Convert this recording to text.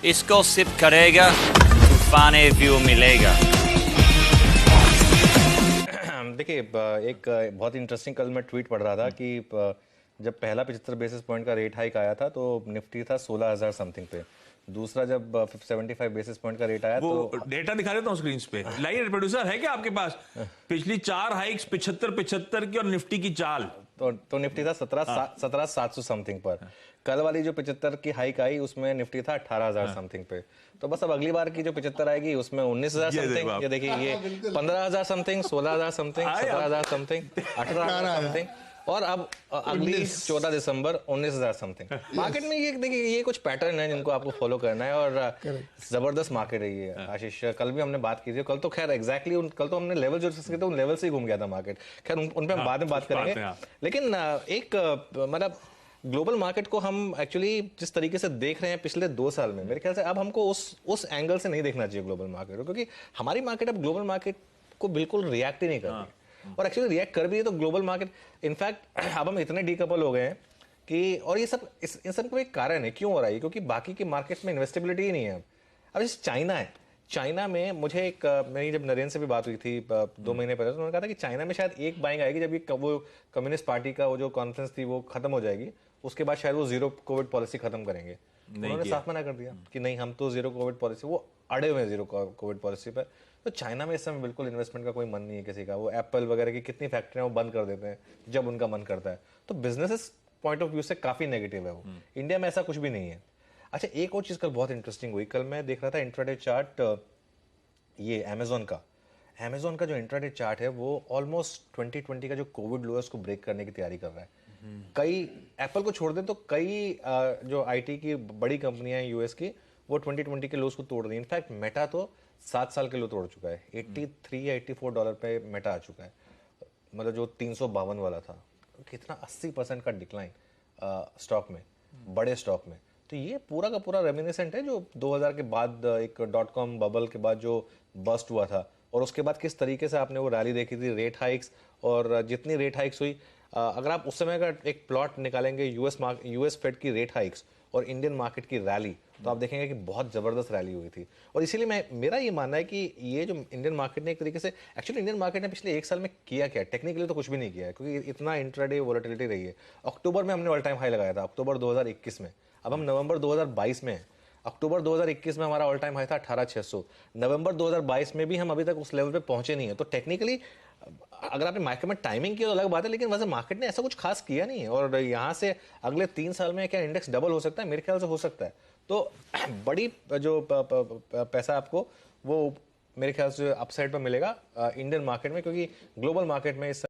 इसको सिप करेगा तूफाने व्यू मिलेगा। देखिए एक बहुत इंटरेस्टिंग कल मैं ट्वीट पढ़ रहा था कि जब पहला 75 बेसिस पॉइंट का रेट हाइक आया था तो निफ्टी था 16,000 समथिंग पे। दूसरा जब 75 बेसिस पॉइंट का रेट आया वो तो डेटा दिखा देता हूँ स्क्रीन पे। लाइए प्रोड्यूसर, है क्या आपके पास पिछली 4 हाइक्स 75 की और निफ्टी की चाल? तो निफ्टी था 17,700 समथिंग पर। कल वाली जो 75 की हाइक आई उसमें निफ्टी था 18,000 समथिंग पे। तो बस अब अगली बार की जो 75 आएगी उसमें 19,000 समथिंग, ये देखिए ये 15,000 समथिंग, 16,000 समथिंग, 17,000 समथिंग, 18,000 समथिंग, और अब अगली 14 दिसंबर 19,000 समथिंग। मार्केट में ये देखिए ये कुछ पैटर्न है जिनको आपको फॉलो करना है और जबरदस्त मार्केट रही है। आशीष, कल भी हमने बात की थी, कल तो खैर एग्जैक्टली कल तो हमने लेवल जो डिस्कस किए थे उन लेवल से ही घूम गया था मार्केट। खैर उन पे हम बाद में बात करेंगे, लेकिन एक मतलब ग्लोबल मार्केट को हम एक्चुअली जिस तरीके से देख रहे हैं पिछले 2 साल में, मेरे ख्याल से अब हमको उस एंगल से नहीं देखना चाहिए ग्लोबल मार्केट को, क्योंकि हमारी मार्केट अब ग्लोबल मार्केट को बिल्कुल रिएक्ट ही नहीं कर रही। और एक्चुअली रिएक्ट कर भी है तो ग्लोबल मार्केट इनफैक्ट अब हम इतने डीकपल हो गए हैं कि, और ये सब इन सब को एक कारण है क्यों हो रहा है, क्योंकि बाकी की मार्केट में इन्वेस्टेबिलिटी ही नहीं है। अब जैसे चाइना है, चाइना में मुझे एक मेरी जब नरेंद्र से भी बात हुई थी 2 महीने पहले, तो उन्होंने कहा था कि चाइना में शायद एक बाइंग आएगी जब ये वो कम्युनिस्ट पार्टी का वो जो कॉन्फ्रेंस थी वो खत्म हो जाएगी, उसके बाद शायद वो जीरो कोविड पॉलिसी खत्म करेंगे। उन्होंने साफ मना कर दिया कि नहीं हम तो जीरो कोविड पॉलिसी, वो अड़े हुए हैं जीरो कोविड पॉलिसी पर। तो चाइना में इस समय बिल्कुल इन्वेस्टमेंट का कोई मन नहीं है किसी का। वो एप्पल वगैरह की कितनी फैक्ट्रियां वो बंद कर देते हैं जब उनका मन करता है। तो बिजनेस पॉइंट ऑफ व्यू से काफी नेगेटिव है वो। इंडिया में ऐसा कुछ भी नहीं है। अच्छा, एक और चीज कल बहुत इंटरेस्टिंग हुई, कल मैं देख रहा था इंट्राडे चार्ट, ये अमेजोन का जो इंट्राडे चार्ट है वो ऑलमोस्ट 2020 का जो कोविड लो है उसको ब्रेक करने की तैयारी कर रहा है। कई एप्पल को छोड़ दें तो कई जो आईटी की बड़ी कंपनियां हैं यूएस की, वो 2020 के लोस को तोड़ दी। इनफैक्ट मेटा तो 7 साल के लो तोड़ चुका है। 83 या $84 पे मेटा आ चुका है, मतलब जो 352 वाला था। कितना 80% का डिक्लाइन स्टॉक में, बड़े स्टॉक में। तो ये पूरा का पूरा रेमिनिसेंट है जो 2000 के बाद एक .com बबल के बाद जो बस्ट हुआ था, और उसके बाद किस तरीके से आपने वो रैली देखी थी, रेट हाइक्स, और जितनी रेट हाइक्स हुई, अगर आप उस समय का एक प्लॉट निकालेंगे यूएस फेड की रेट हाइक्स और इंडियन मार्केट की रैली, तो आप देखेंगे कि बहुत जबरदस्त रैली हुई थी। और इसीलिए मेरा ये मानना है कि ये जो इंडियन मार्केट ने एक तरीके से, एक्चुअली इंडियन मार्केट ने पिछले 1 साल में किया क्या, टेक्निकली तो कुछ भी नहीं किया है, क्योंकि इतना इंट्राडे वोलेटिलिटी रही है। अक्टूबर में हमने ऑल टाइम हाई लगाया था, अक्टूबर 2021 में। अब हम नवंबर 2022 में हैं। अक्टूबर 2021 में हमारा ऑल टाइम हाई था 18,600। नवंबर 2022 में भी हम अभी तक उस लेवल पे पहुंचे नहीं है। तो टेक्निकली अगर आपने मार्केट में टाइमिंग की तो अलग बात है, लेकिन वैसे मार्केट ने ऐसा कुछ खास किया नहीं है। और यहाँ से अगले 3 साल में क्या इंडेक्स डबल हो सकता है? मेरे ख्याल से हो सकता है। तो बड़ी जो पैसा आपको वो मेरे ख्याल से अपसाइड पर मिलेगा इंडियन मार्केट में, क्योंकि ग्लोबल मार्केट में इस